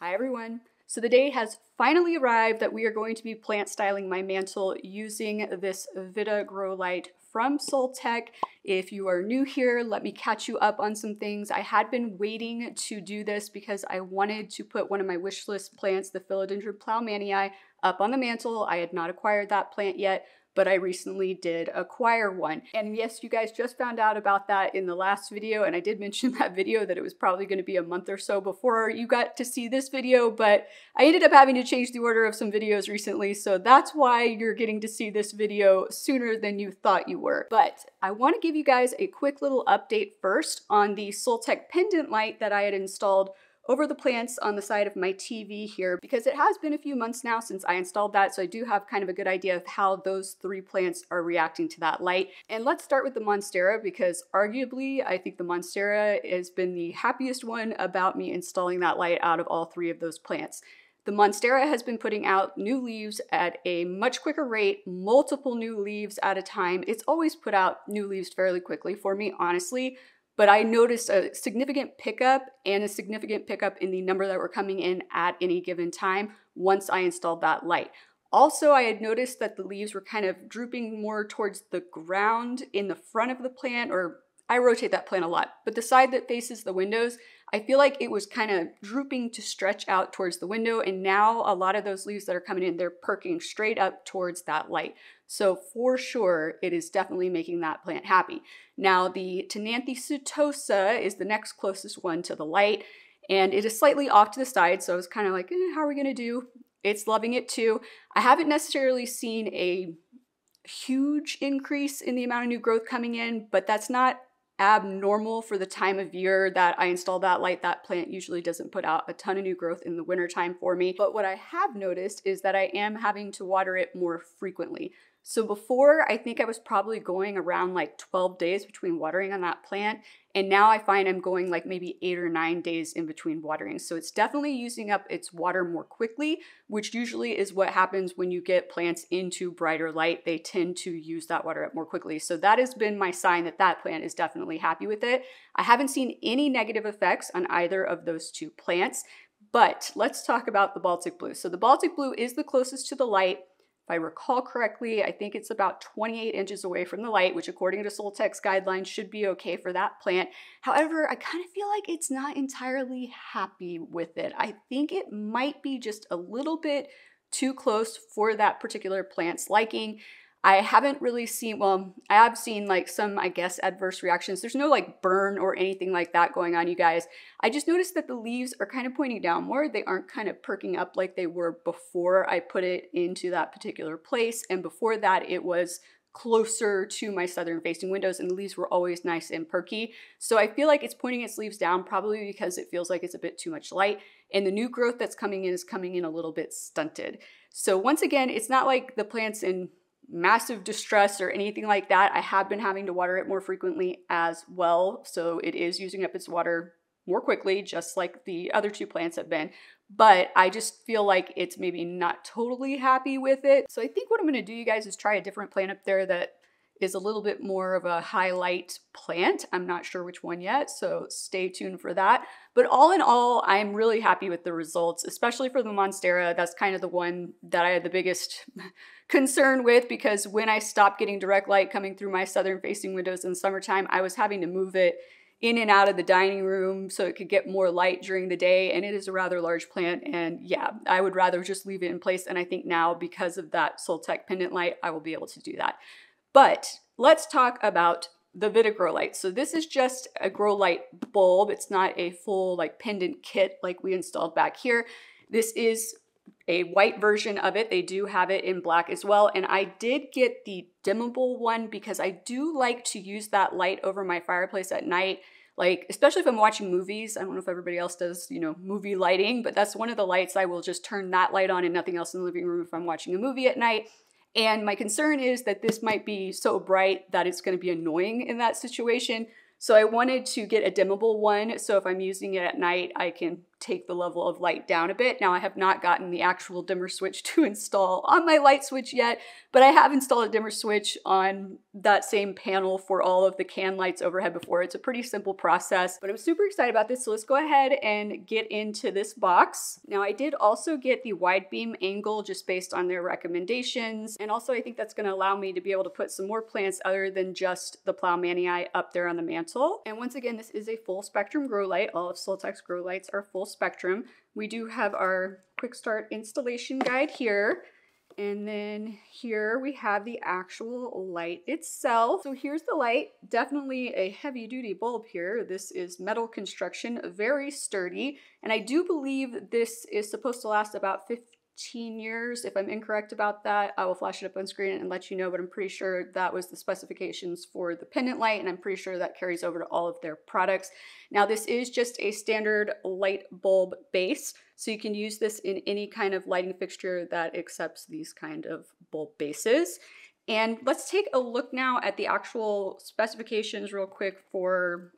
Hi everyone. So the day has finally arrived that we are going to be plant styling my mantle using this Vita Grow Light from Soltech. If you are new here, let me catch you up on some things. I had been waiting to do this because I wanted to put one of my wish list plants, the Philodendron Plowmanii, up on the mantle. I had not acquired that plant yet, but I recently did acquire one. And yes, you guys just found out about that in the last video, and I did mention that video that it was probably going to be a month or so before you got to see this video, but I ended up having to change the order of some videos recently, so that's why you're getting to see this video sooner than you thought you were. But I want to give you guys a quick little update first on the Soltech pendant light that I had installed over the plants on the side of my TV here, because it has been a few months now since I installed that, so I do have kind of a good idea of how those three plants are reacting to that light. And let's start with the Monstera, because arguably I think the Monstera has been the happiest one about me installing that light out of all three of those plants. The Monstera has been putting out new leaves at a much quicker rate, multiple new leaves at a time. It's always put out new leaves fairly quickly for me, honestly. But I noticed a significant pickup and a significant pickup in the number that were coming in at any given time once I installed that light. Also, I had noticed that the leaves were kind of drooping more towards the ground in the front of the plant, or I rotate that plant a lot, but the side that faces the windows, I feel like it was kind of drooping to stretch out towards the window, and now a lot of those leaves that are coming in, they're perking straight up towards that light. So for sure, it is definitely making that plant happy. Now the Tenanthe setosa is the next closest one to the light, and it is slightly off to the side, so I was kind of like, how are we gonna do? It's loving it too. I haven't necessarily seen a huge increase in the amount of new growth coming in, but that's not abnormal for the time of year that I installed that light. That plant usually doesn't put out a ton of new growth in the wintertime for me. But what I have noticed is that I am having to water it more frequently. So before, I think I was probably going around like 12 days between watering on that plant. And now I find I'm going like maybe 8 or 9 days in between watering. So it's definitely using up its water more quickly, which usually is what happens when you get plants into brighter light. They tend to use that water up more quickly. So that has been my sign that that plant is definitely happy with it. I haven't seen any negative effects on either of those two plants, but let's talk about the Baltic Blue. So the Baltic Blue is the closest to the light. If I recall correctly, I think it's about 28 inches away from the light, which according to Soltech's guidelines should be okay for that plant. However, I kind of feel like it's not entirely happy with it. I think it might be just a little bit too close for that particular plant's liking. I haven't really seen, well, I have seen like some, I guess, adverse reactions. There's no like burn or anything like that going on, you guys. I just noticed that the leaves are kind of pointing downward. They aren't kind of perking up like they were before I put it into that particular place. And before that, it was closer to my southern facing windows and the leaves were always nice and perky. So I feel like it's pointing its leaves down probably because it feels like it's a bit too much light. And the new growth that's coming in is coming in a little bit stunted. So once again, it's not like the plant's in massive distress or anything like that. I have been having to water it more frequently as well, so it is using up its water more quickly, just like the other two plants have been. But I just feel like it's maybe not totally happy with it. So I think what I'm going to do, you guys, is try a different plant up there that is a little bit more of a highlight plant. I'm not sure which one yet, so stay tuned for that. But all in all, I'm really happy with the results, especially for the Monstera. That's kind of the one that I had the biggest concern with, because when I stopped getting direct light coming through my southern facing windows in the summertime, I was having to move it in and out of the dining room so it could get more light during the day, and it is a rather large plant, and yeah, I would rather just leave it in place. And I think now, because of that Soltech pendant light, I will be able to do that. But let's talk about the Vita Grow Light. So this is just a grow light bulb. It's not a full like pendant kit like we installed back here. This is a white version of it. They do have it in black as well. And I did get the dimmable one because I do like to use that light over my fireplace at night. Like, especially if I'm watching movies. I don't know if everybody else does, you know, movie lighting, but that's one of the lights I will just turn that light on and nothing else in the living room if I'm watching a movie at night. And my concern is that this might be so bright that it's going to be annoying in that situation. So I wanted to get a dimmable one, so if I'm using it at night, I can take the level of light down a bit. Now I have not gotten the actual dimmer switch to install on my light switch yet, but I have installed a dimmer switch on that same panel for all of the can lights overhead before. It's a pretty simple process, but I'm super excited about this. So let's go ahead and get into this box. Now I did also get the wide beam angle just based on their recommendations. And also I think that's going to allow me to be able to put some more plants other than just the Plowmanii up there on the mantle. And once again, this is a full spectrum grow light. All of Soltech's grow lights are full spectrum. We do have our quick start installation guide here. And then here we have the actual light itself. So here's the light, definitely a heavy duty bulb here. This is metal construction, very sturdy. And I do believe this is supposed to last about 15 years. If I'm incorrect about that, I will flash it up on screen and let you know, but I'm pretty sure that was the specifications for the pendant light, and I'm pretty sure that carries over to all of their products. Now this is just a standard light bulb base, so you can use this in any kind of lighting fixture that accepts these kind of bulb bases. And let's take a look now at the actual specifications real quick for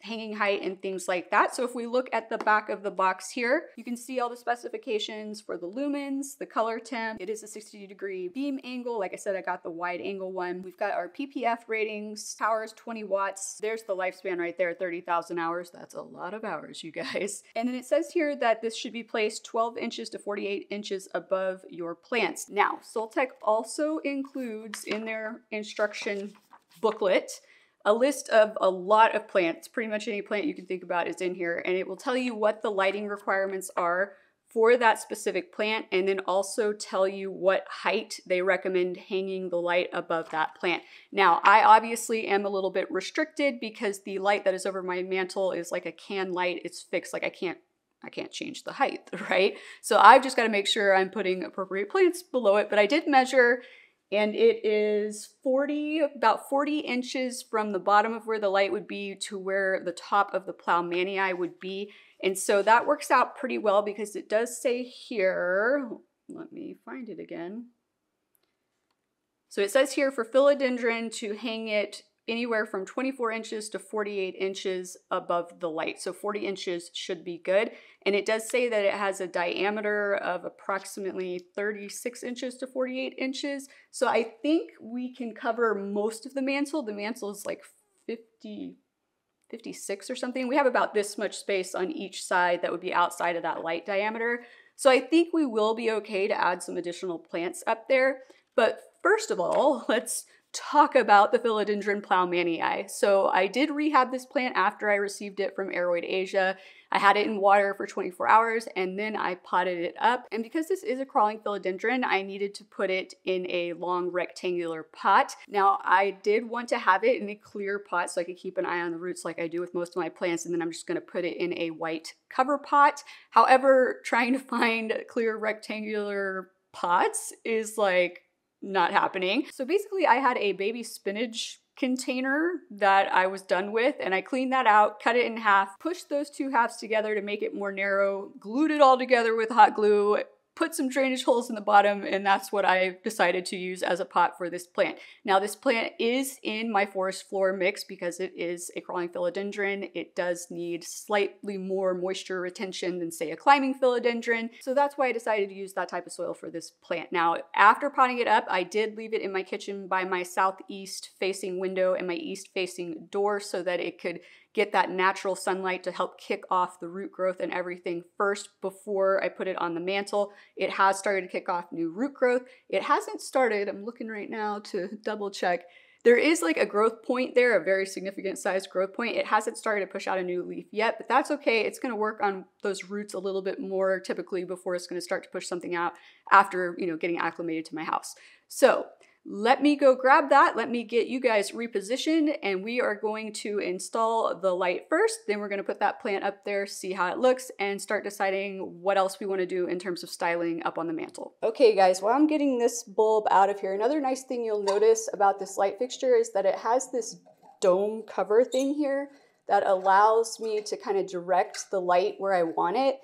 hanging height and things like that. So if we look at the back of the box here, you can see all the specifications for the lumens, the color temp. It is a 60-degree beam angle. Like I said, I got the wide angle one. We've got our PPF ratings, power is 20 watts. There's the lifespan right there, 30,000 hours. That's a lot of hours, you guys. And then it says here that this should be placed 12 inches to 48 inches above your plants. Now, Soltech also includes in their instruction booklet a list of a lot of plants. Pretty much any plant you can think about is in here, and it will tell you what the lighting requirements are for that specific plant, and then also tell you what height they recommend hanging the light above that plant. Now, I obviously am a little bit restricted because the light that is over my mantle is like a can light. It's fixed, like I can't change the height, right? So I've just got to make sure I'm putting appropriate plants below it, but I did measure, and it is about 40 inches from the bottom of where the light would be to where the top of the Plowmanii would be. And so that works out pretty well because it does say here, let me find it again. So it says here for philodendron to hang it anywhere from 24 inches to 48 inches above the light. So 40 inches should be good. And it does say that it has a diameter of approximately 36 inches to 48 inches. So I think we can cover most of the mantle. The mantle is like 56 or something. We have about this much space on each side that would be outside of that light diameter. So I think we will be okay to add some additional plants up there. But first of all, let's talk about the Philodendron Plowmanii. So I did rehab this plant after I received it from Aroid Asia. I had it in water for 24 hours and then I potted it up. And because this is a crawling philodendron, I needed to put it in a long rectangular pot. Now I did want to have it in a clear pot so I could keep an eye on the roots like I do with most of my plants, and then I'm just going to put it in a white cover pot. However, trying to find clear rectangular pots is like not happening. So basically I had a baby spinach container that I was done with, and I cleaned that out, cut it in half, pushed those two halves together to make it more narrow, glued it all together with hot glue, put some drainage holes in the bottom, and that's what I decided to use as a pot for this plant. Now this plant is in my forest floor mix because it is a crawling philodendron. It does need slightly more moisture retention than say a climbing philodendron. So that's why I decided to use that type of soil for this plant. Now after potting it up, I did leave it in my kitchen by my southeast facing window and my east facing door so that it could get that natural sunlight to help kick off the root growth and everything first before I put it on the mantle. It has started to kick off new root growth. It hasn't started, I'm looking right now to double check. There is like a growth point there, a very significant size growth point. It hasn't started to push out a new leaf yet, but that's okay. It's gonna work on those roots a little bit more typically before it's gonna start to push something out after, getting acclimated to my house. So let me go grab that. Let me get you guys repositioned, and we are going to install the light first. Then we're going to put that plant up there, see how it looks, and start deciding what else we want to do in terms of styling up on the mantle. Okay guys, while I'm getting this bulb out of here, another nice thing you'll notice about this light fixture is that it has this dome cover thing here that allows me to kind of direct the light where I want it.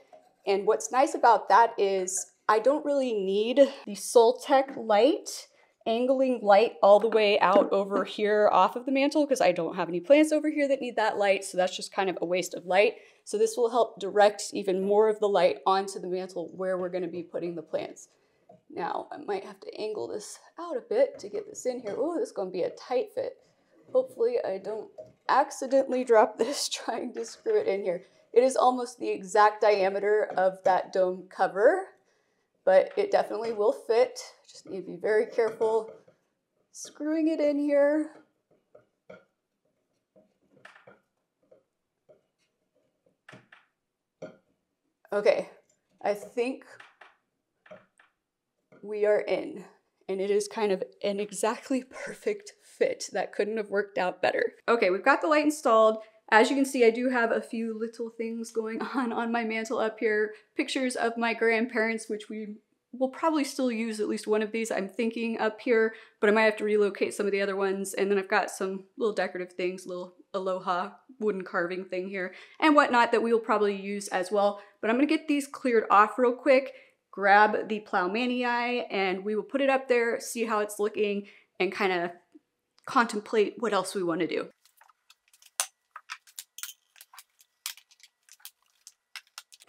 And what's nice about that is I don't really need the Soltech light angling light all the way out over here off of the mantle because I don't have any plants over here that need that light, so that's just kind of a waste of light. So this will help direct even more of the light onto the mantle where we're going to be putting the plants. Now, I might have to angle this out a bit to get this in here. Oh, this is going to be a tight fit. Hopefully I don't accidentally drop this trying to screw it in here. It is almost the exact diameter of that dome cover, but it definitely will fit. Just need to be very careful screwing it in here. Okay, I think we are in, and it is kind of an exactly perfect fit. That couldn't have worked out better. Okay, we've got the light installed. As you can see, I do have a few little things going on my mantle up here. Pictures of my grandparents, which we will probably still use at least one of these, I'm thinking, up here, but I might have to relocate some of the other ones. And then I've got some little decorative things, little Aloha wooden carving thing here and whatnot that we will probably use as well. But I'm gonna get these cleared off real quick, grab the Plowmanii, and we will put it up there, see how it's looking, and kind of contemplate what else we want to do.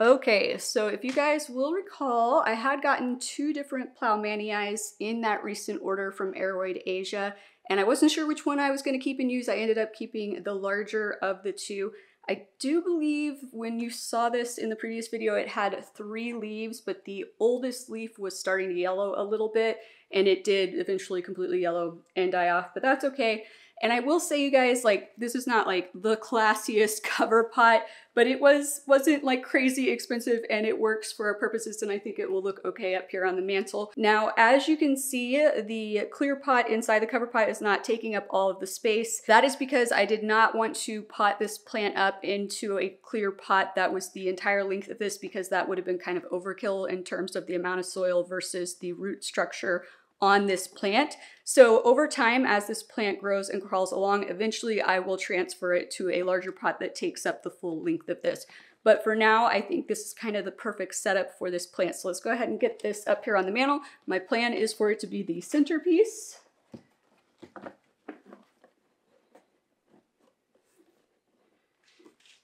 Okay, so if you guys will recall, I had gotten 2 different Plowmanii in that recent order from Aroid Asia, and I wasn't sure which one I was going to keep and use. I ended up keeping the larger of the 2. I do believe when you saw this in the previous video, it had 3 leaves, but the oldest leaf was starting to yellow a little bit, and it did eventually completely yellow and die off, but that's okay. And I will say, you guys, like, this is not like the classiest cover pot, but it wasn't like crazy expensive, and it works for our purposes, and I think it will look okay up here on the mantle. Now, as you can see, the clear pot inside the cover pot is not taking up all of the space. That is because I did not want to pot this plant up into a clear pot that was the entire length of this, because that would have been kind of overkill in terms of the amount of soil versus the root structure on this plant. So over time, as this plant grows and crawls along, eventually I will transfer it to a larger pot that takes up the full length of this. But for now, I think this is kind of the perfect setup for this plant. So let's go ahead and get this up here on the mantle. My plan is for it to be the centerpiece.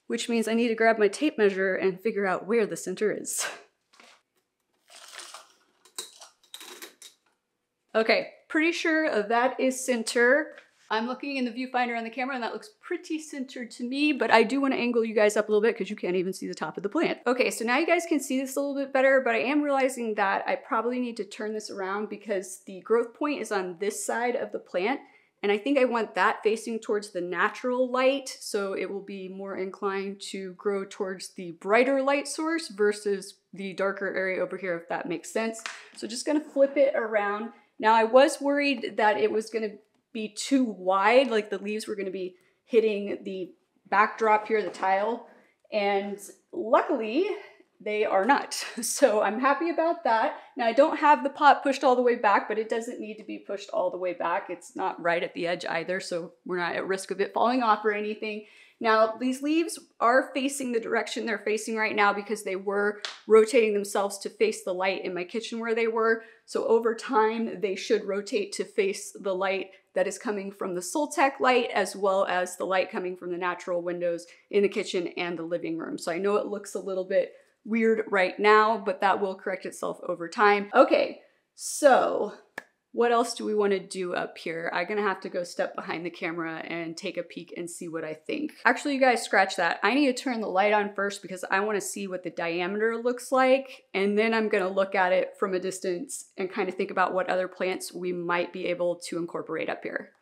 Which means I need to grab my tape measure and figure out where the center is. Okay, pretty sure that is center. I'm looking in the viewfinder on the camera and that looks pretty centered to me, but I do want to angle you guys up a little bit because you can't even see the top of the plant. Okay, so now you guys can see this a little bit better, but I am realizing that I probably need to turn this around because the growth point is on this side of the plant, and I think I want that facing towards the natural light, so it will be more inclined to grow towards the brighter light source versus the darker area over here, if that makes sense. So just gonna flip it around. Now, I was worried that it was going to be too wide, like the leaves were going to be hitting the backdrop here, the tile, and luckily they are not. So I'm happy about that. Now, I don't have the pot pushed all the way back, but it doesn't need to be pushed all the way back. It's not right at the edge either, so we're not at risk of it falling off or anything. Now, these leaves are facing the direction they're facing right now because they were rotating themselves to face the light in my kitchen where they were. So over time, they should rotate to face the light that is coming from the Soltech light, as well as the light coming from the natural windows in the kitchen and the living room. So I know it looks a little bit weird right now, but that will correct itself over time. Okay, so what else do we want to do up here? I'm gonna have to go step behind the camera and take a peek and see what I think. Actually, you guys scratch that. I need to turn the light on first because I want to see what the diameter looks like, and then I'm gonna look at it from a distance and kind of think about what other plants we might be able to incorporate up here.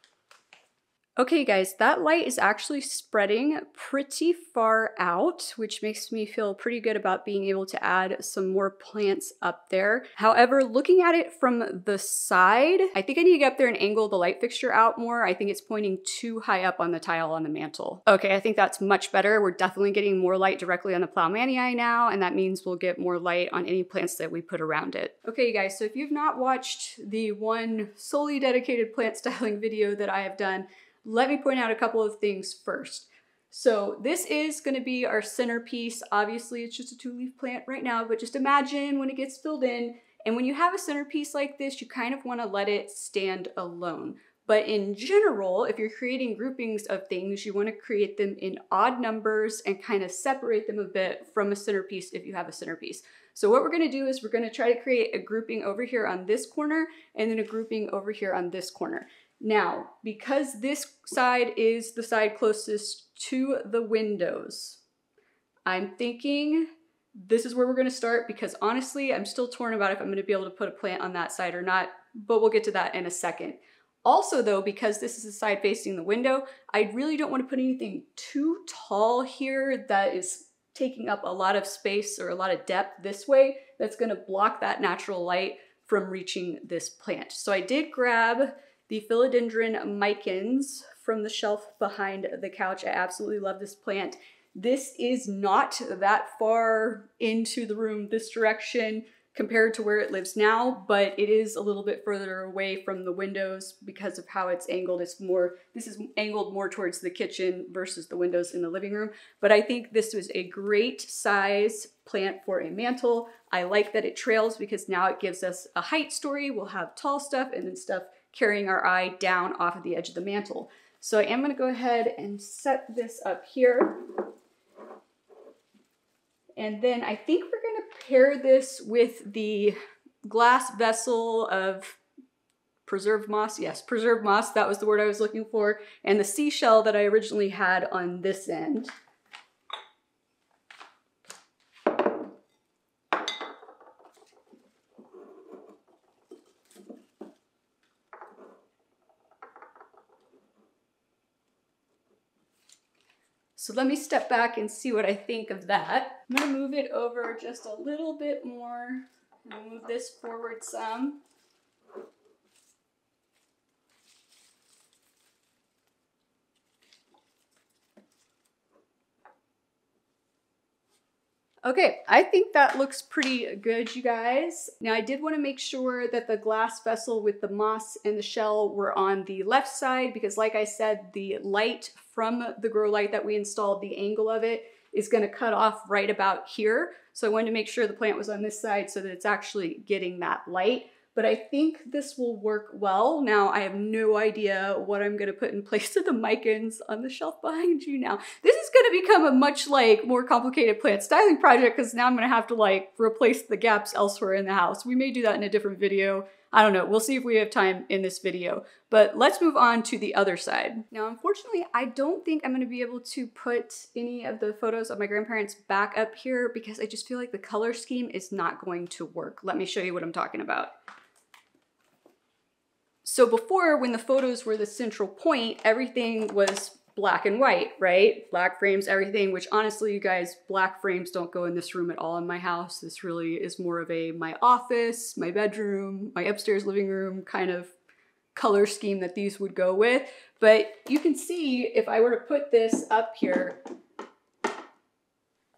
Okay guys, that light is actually spreading pretty far out, which makes me feel pretty good about being able to add some more plants up there. However, looking at it from the side, I think I need to get up there and angle the light fixture out more. I think it's pointing too high up on the tile on the mantle. Okay, I think that's much better. We're definitely getting more light directly on the Plowmanii now, and that means we'll get more light on any plants that we put around it. Okay guys, so if you've not watched the one solely dedicated plant styling video that I have done, let me point out a couple of things first. So this is going to be our centerpiece. Obviously, it's just a 2-leaf plant right now, but just imagine when it gets filled in And when you have a centerpiece like this, you kind of want to let it stand alone. But in general, if you're creating groupings of things, you want to create them in odd numbers and kind of separate them a bit from a centerpiece if you have a centerpiece. So what we're going to do is we're going to try to create a grouping over here on this corner and then a grouping over here on this corner. Now, because this side is the side closest to the windows, I'm thinking this is where we're going to start, because honestly, I'm still torn about if I'm going to be able to put a plant on that side or not, but we'll get to that in a second. Also though, because this is the side facing the window, I really don't want to put anything too tall here that is taking up a lot of space or a lot of depth this way. That's going to block that natural light from reaching this plant. So I did grab the Philodendron Plowmanii from the shelf behind the couch. I absolutely love this plant. This is not that far into the room this direction compared to where it lives now, but it is a little bit further away from the windows because of how it's angled. This is angled more towards the kitchen versus the windows in the living room. But I think this was a great size plant for a mantle. I like that it trails because now it gives us a height story. We'll have tall stuff and then stuff carrying our eye down off of the edge of the mantle. So I am gonna go ahead and set this up here. And then I think we're gonna pair this with the glass vessel of preserved moss. Yes, preserved moss, that was the word I was looking for. And the seashell that I originally had on this end. So let me step back and see what I think of that. I'm gonna move it over just a little bit more. I'll move this forward some. Okay, I think that looks pretty good, you guys. Now I did want to make sure that the glass vessel with the moss and the shell were on the left side because like I said, the light from the grow light that we installed, the angle of it is going to cut off right about here. So I wanted to make sure the plant was on this side so that it's actually getting that light. But I think this will work well. Now, I have no idea what I'm gonna put in place of the micans on the shelf behind you now. This is gonna become a much more complicated plant styling project because now I'm gonna have to replace the gaps elsewhere in the house. We may do that in a different video. I don't know, we'll see if we have time in this video. But let's move on to the other side. Now, unfortunately, I don't think I'm gonna be able to put any of the photos of my grandparents back up here because I just feel like the color scheme is not going to work. Let me show you what I'm talking about. So before, when the photos were the central point, everything was black and white, right? Black frames, everything, which honestly, you guys, black frames don't go in this room at all in my house. This really is more of my office, my bedroom, my upstairs living room kind of color scheme that these would go with. But you can see if I were to put this up here,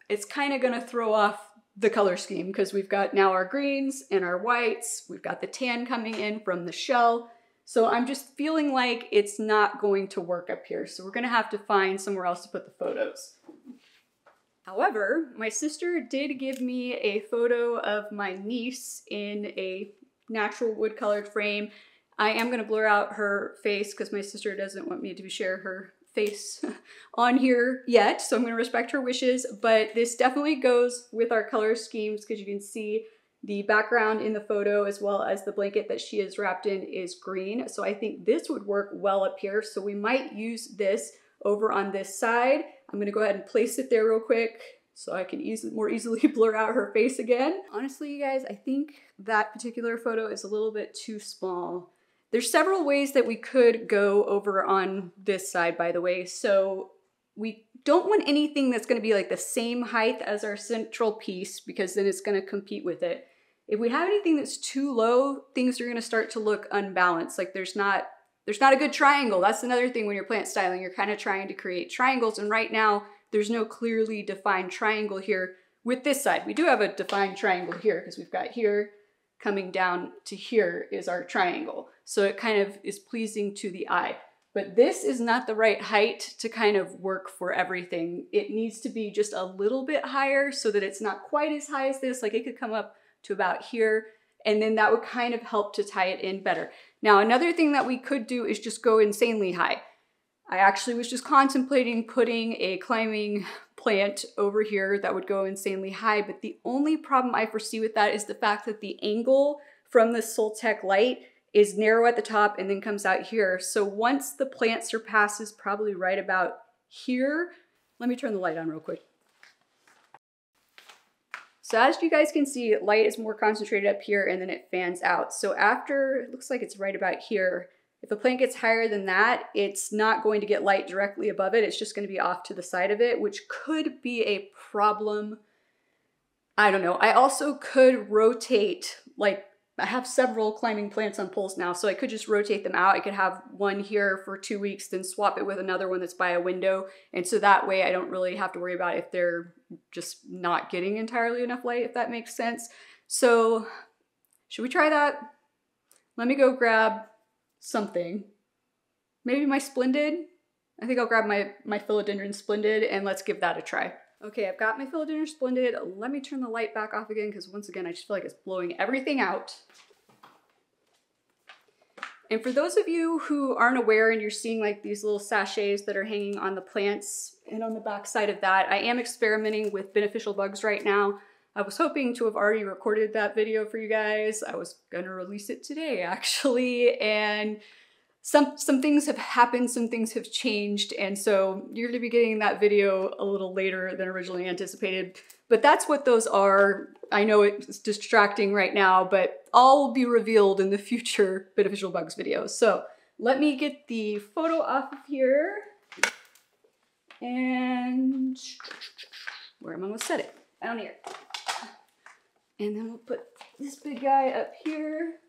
it's kind of gonna throw off the color scheme because we've got now our greens and our whites. We've got the tan coming in from the shell. So I'm just feeling like it's not going to work up here. So we're gonna have to find somewhere else to put the photos. However, my sister did give me a photo of my niece in a natural wood colored frame. I am gonna blur out her face because my sister doesn't want me to share her face on here yet. So I'm gonna respect her wishes, but this definitely goes with our color schemes because you can see the background in the photo as well as the blanket that she is wrapped in is green. So I think this would work well up here. So we might use this over on this side. I'm gonna go ahead and place it there real quick so I can more easily blur out her face again. Honestly, you guys, I think that particular photo is a little bit too small. There's several ways that we could go over on this side, by the way. So we don't want anything that's gonna be the same height as our central piece because then it's gonna compete with it. If we have anything that's too low, things are gonna start to look unbalanced. There's not a good triangle. That's another thing when you're plant styling. You're kind of trying to create triangles, and right now there's no clearly defined triangle here with this side. We do have a defined triangle here because we've got here coming down to here is our triangle. So it kind of is pleasing to the eye. But this is not the right height to kind of work for everything. It needs to be just a little bit higher so that it's not quite as high as this. It could come up to about here. and then that would kind of help to tie it in better. Now, another thing that we could do is just go insanely high. I actually was just contemplating putting a climbing plant over here that would go insanely high, but the only problem I foresee with that is the fact that the angle from the Soltech light is narrow at the top and then comes out here. So once the plant surpasses probably right about here, let me turn the light on real quick. So as you guys can see, light is more concentrated up here and then it fans out. So after, it looks like it's right about here, if the plant gets higher than that, it's not going to get light directly above it. It's just going to be off to the side of it, which could be a problem. I don't know. I also could rotate, like I have several climbing plants on poles now, so I could just rotate them out. I could have one here for 2 weeks, then swap it with another one that's by a window. And so that way I don't really have to worry about if they're just not getting entirely enough light, if that makes sense. So should we try that? Let me go grab something. Maybe my Splendid? I think I'll grab my Philodendron Splendid and let's give that a try. Okay, I've got my Philodendron Splendid. Let me turn the light back off again because once again, I just feel like it's blowing everything out. And for those of you who aren't aware and you're seeing like these little sachets that are hanging on the plants and on the back side of that, I am experimenting with beneficial bugs right now. I was hoping to have already recorded that video for you guys. I was gonna release it today actually, and some things have happened, some things have changed, and so you're gonna be getting that video a little later than originally anticipated. But that's what those are. I know it's distracting right now, but all will be revealed in the future beneficial bugs videos. So let me get the photo off of here. And where am I gonna set it? Down here. And then we'll put this big guy up here.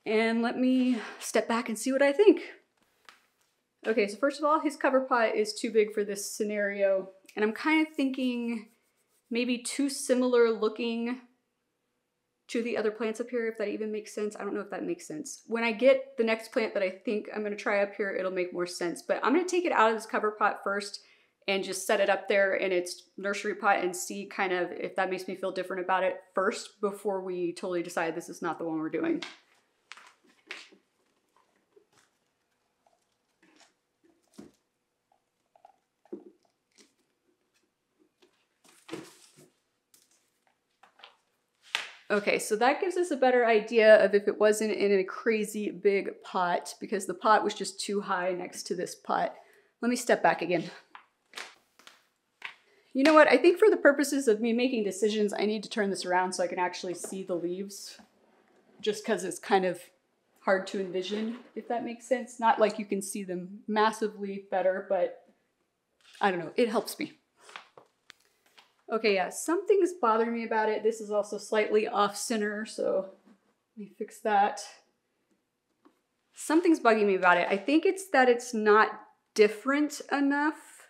And let me step back and see what I think. Okay, so first of all, his cover pot is too big for this scenario. And I'm kind of thinking maybe too similar looking to the other plants up here, if that even makes sense. I don't know if that makes sense. When I get the next plant that I think I'm gonna try up here, it'll make more sense. But I'm gonna take it out of this cover pot first and just set it up there in its nursery pot and see kind of if that makes me feel different about it first before we totally decide this is not the one we're doing. Okay, so that gives us a better idea of if it wasn't in a crazy big pot, because the pot was just too high next to this pot. Let me step back again. You know what? I think for the purposes of me making decisions, I need to turn this around so I can actually see the leaves, just because it's kind of hard to envision, if that makes sense. Not like you can see them massively better, but I don't know, it helps me. Okay, yeah, something's bothering me about it. This is also slightly off center, so let me fix that. Something's bugging me about it. I think it's that it's not different enough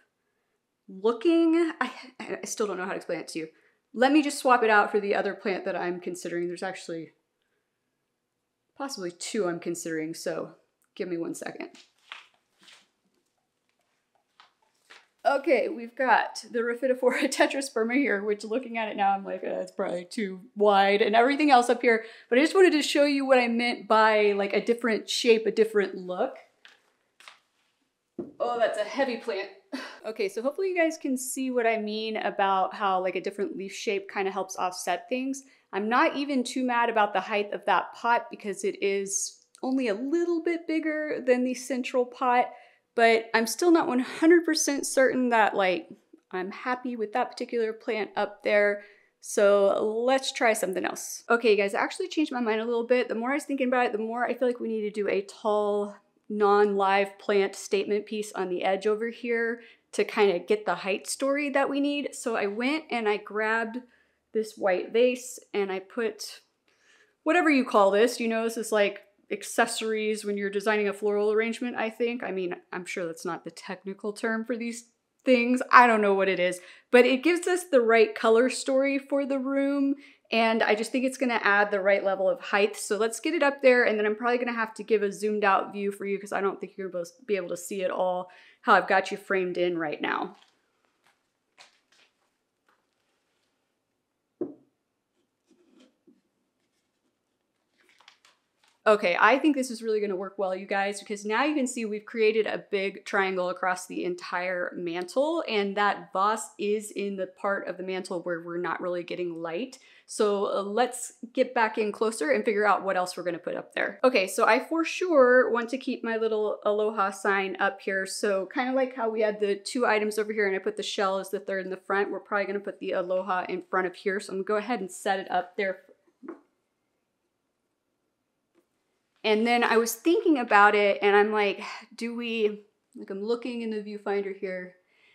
looking. I still don't know how to explain it to you. Let me just swap it out for the other plant that I'm considering. There's actually possibly two I'm considering, so give me 1 second. Okay, we've got the Rhaphidophora tetrasperma here, which looking at it now, I'm like, it's probably too wide and everything else up here. But I just wanted to show you what I meant by like a different shape, a different look. Oh, that's a heavy plant. Okay, so hopefully you guys can see what I mean about how like a different leaf shape kind of helps offset things. I'm not even too mad about the height of that pot because it is only a little bit bigger than the central pot. But I'm still not 100% certain that like I'm happy with that particular plant up there. So let's try something else. Okay guys, I actually changed my mind a little bit. The more I was thinking about it, the more I feel like we need to do a tall, non-live plant statement piece on the edge over here to kind of get the height story that we need. So I went and I grabbed this white vase and I put whatever you call this, you know, this is like accessories when you're designing a floral arrangement, I think. I mean, I'm sure that's not the technical term for these things. I don't know what it is, but it gives us the right color story for the room. And I just think it's gonna add the right level of height. So let's get it up there. And then I'm probably gonna have to give a zoomed out view for you because I don't think you're gonna be able to see it all how I've got you framed in right now. Okay, I think this is really gonna work well, you guys, because now you can see we've created a big triangle across the entire mantle, and that vase is in the part of the mantle where we're not really getting light. So let's get back in closer and figure out what else we're gonna put up there. Okay, so I for sure want to keep my little Aloha sign up here. So kind of like how we had the 2 items over here and I put the shell as the 3rd in the front, we're probably gonna put the Aloha in front of here. So I'm gonna go ahead and set it up there. And then I was thinking about it and I'm like, I'm looking in the viewfinder here.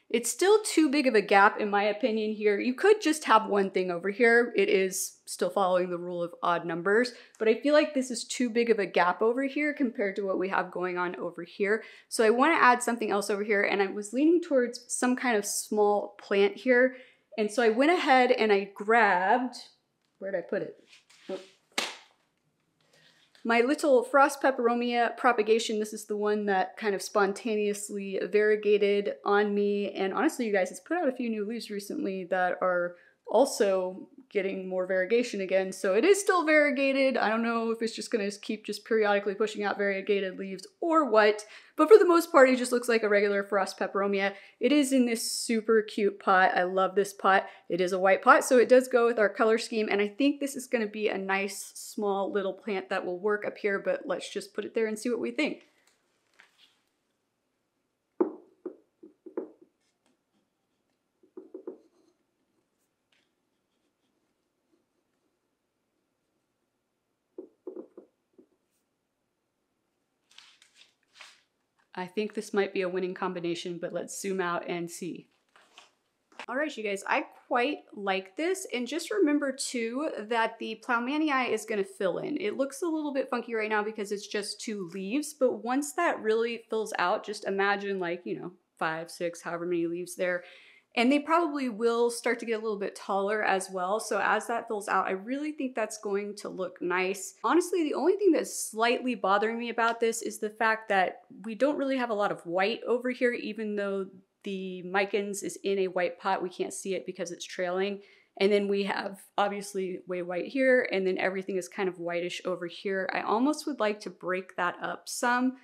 It's still too big of a gap in my opinion here. You could just have one thing over here. It is still following the rule of odd numbers, but I feel like this is too big of a gap over here compared to what we have going on over here. So I want to add something else over here, and I was leaning towards some kind of small plant here. And so I went ahead and I grabbed, where'd I put it? My little frost peperomia propagation. This is the one that kind of spontaneously variegated on me. And honestly, you guys, it's put out a few new leaves recently that are also getting more variegation again. So it is still variegated. I don't know if it's just gonna keep just periodically pushing out variegated leaves or what, but for the most part, it just looks like a regular frost peperomia. It is in this super cute pot. I love this pot. It is a white pot, so it does go with our color scheme. And I think this is gonna be a nice small little plant that will work up here, but let's just put it there and see what we think. I think this might be a winning combination, but let's zoom out and see. All right, you guys, I quite like this. And just remember too, that the Plowmanii is gonna fill in. It looks a little bit funky right now because it's just 2 leaves, but once that really fills out, just imagine like, 5, 6, however many leaves there. And they probably will start to get a little bit taller as well. So as that fills out, I really think that's going to look nice. Honestly, the only thing that's slightly bothering me about this is the fact that we don't really have a lot of white over here, even though the micans is in a white pot. We can't see it because it's trailing. And then we have obviously way white here, and then everything is kind of whitish over here. I almost would like to break that up some.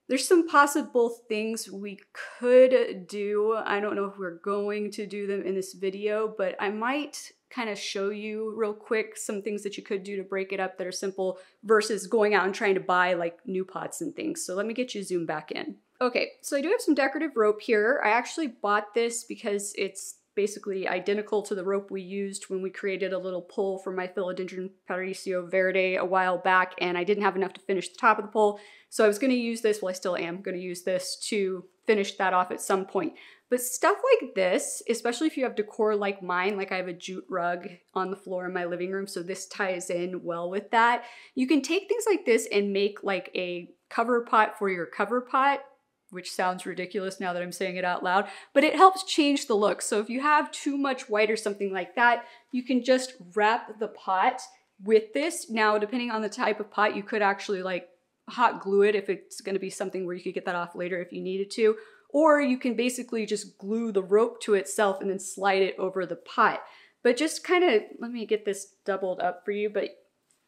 There's some possible things we could do. I don't know if we're going to do them in this video, but I might kind of show you real quick some things that you could do to break it up that are simple versus going out and trying to buy like new pots and things. So let me get you zoomed back in. Okay, so I do have some decorative rope here. I actually bought this because it's basically identical to the rope we used when we created a little pole for my Philodendron Verde a while back, and I didn't have enough to finish the top of the pole. So I was gonna use this, well I still am gonna use this to finish that off at some point. But stuff like this, especially if you have decor like mine, like I have a jute rug on the floor in my living room, so this ties in well with that. You can take things like this and make like a cover pot for your cover pot, which sounds ridiculous now that I'm saying it out loud, but it helps change the look. So if you have too much white or something like that, you can just wrap the pot with this. Now, depending on the type of pot, you could actually like hot glue it if it's gonna be something where you could get that off later if you needed to, or you can basically just glue the rope to itself and then slide it over the pot. But just kind of, let me get this doubled up for you, but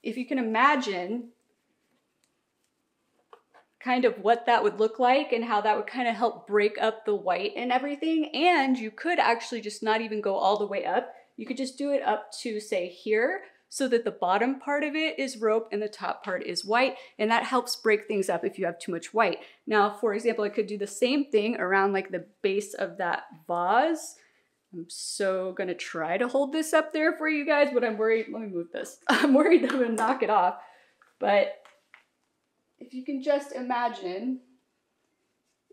if you can imagine kind of what that would look like and how that would kind of help break up the white and everything. And you could actually just not even go all the way up. You could just do it up to say here so that the bottom part of it is rope and the top part is white. And that helps break things up if you have too much white. Now, for example, I could do the same thing around like the base of that vase. I'm so gonna try to hold this up there for you guys, but I'm worried, let me move this. I'm worried that I'm gonna knock it off. But if you can just imagine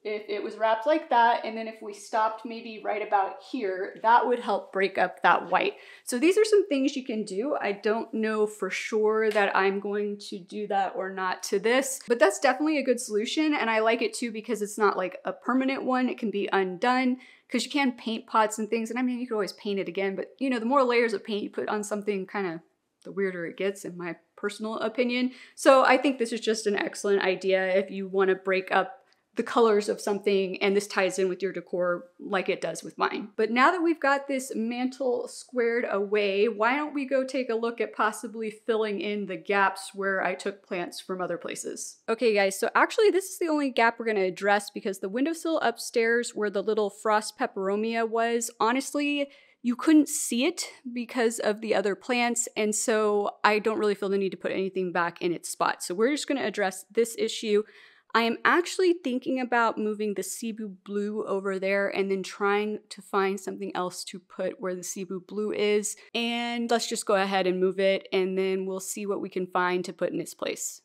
if it was wrapped like that, and then if we stopped maybe right about here, that would help break up that white. So these are some things you can do. I don't know for sure that I'm going to do that or not to this, but that's definitely a good solution. And I like it too because it's not like a permanent one. It can be undone because you can paint pots and things. And I mean, you could always paint it again, but you know, the more layers of paint you put on something, kind of the weirder it gets in my personal opinion. So I think this is just an excellent idea if you want to break up the colors of something, and this ties in with your decor like it does with mine. But now that we've got this mantle squared away, why don't we go take a look at possibly filling in the gaps where I took plants from other places. Okay guys, so actually this is the only gap we're gonna address because the windowsill upstairs where the little frost peperomia was, honestly, you couldn't see it because of the other plants, and so I don't really feel the need to put anything back in its spot. So we're just gonna address this issue. I am actually thinking about moving the Cebu blue over there and then trying to find something else to put where the Cebu blue is. And let's just go ahead and move it, and then we'll see what we can find to put in its place.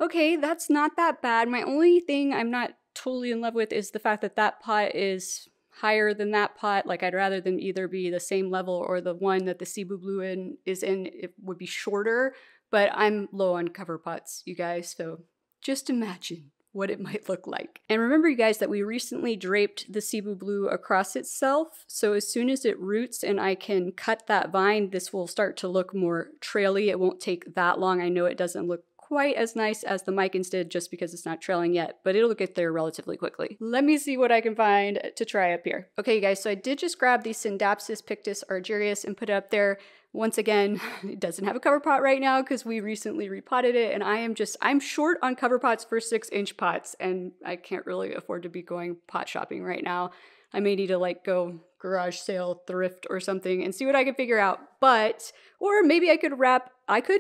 Okay, that's not that bad. My only thing I'm not totally in love with is the fact that that pot is higher than that pot. Like, I'd rather them either be the same level or the one that the Cebu blue is in, it would be shorter. But I'm low on cover pots, you guys, so just imagine what it might look like. And remember, you guys, that we recently draped the Cebu blue across itself. So as soon as it roots and I can cut that vine, this will start to look more traily. It won't take that long. I know it doesn't look quite as nice as the Micans did just because it's not trailing yet, but it'll get there relatively quickly. Let me see what I can find to try up here. Okay, you guys, so I did just grab the Syndapsis pictus argyrius and put it up there. Once again, it doesn't have a cover pot right now because we recently repotted it, and I'm short on cover pots for 6-inch pots, and I can't really afford to be going pot shopping right now. I may need to like go garage sale, thrift or something and see what I can figure out. Or maybe I could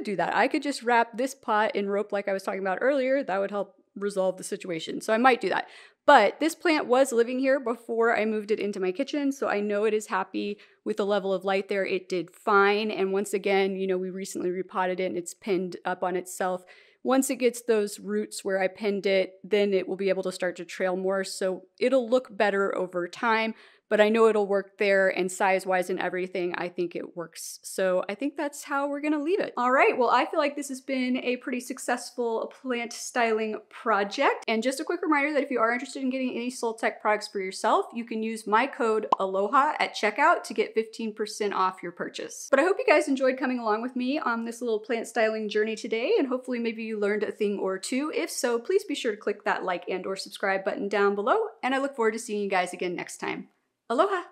do that. I could just wrap this pot in rope like I was talking about earlier. That would help resolve the situation. So I might do that. But this plant was living here before I moved it into my kitchen, so I know it is happy with the level of light there. It did fine. And once again, you know, we recently repotted it and it's pinned up on itself. Once it gets those roots where I pinned it, then it will be able to start to trail more. So it'll look better over time, but I know it'll work there, and size-wise and everything, I think it works. So I think that's how we're gonna leave it. All right, well, I feel like this has been a pretty successful plant styling project. And just a quick reminder that if you are interested in getting any Soltech products for yourself, you can use my code ALOHA at checkout to get 15% off your purchase. But I hope you guys enjoyed coming along with me on this little plant styling journey today, and hopefully maybe you learned a thing or two. If so, please be sure to click that like and/or subscribe button down below, and I look forward to seeing you guys again next time. Aloha!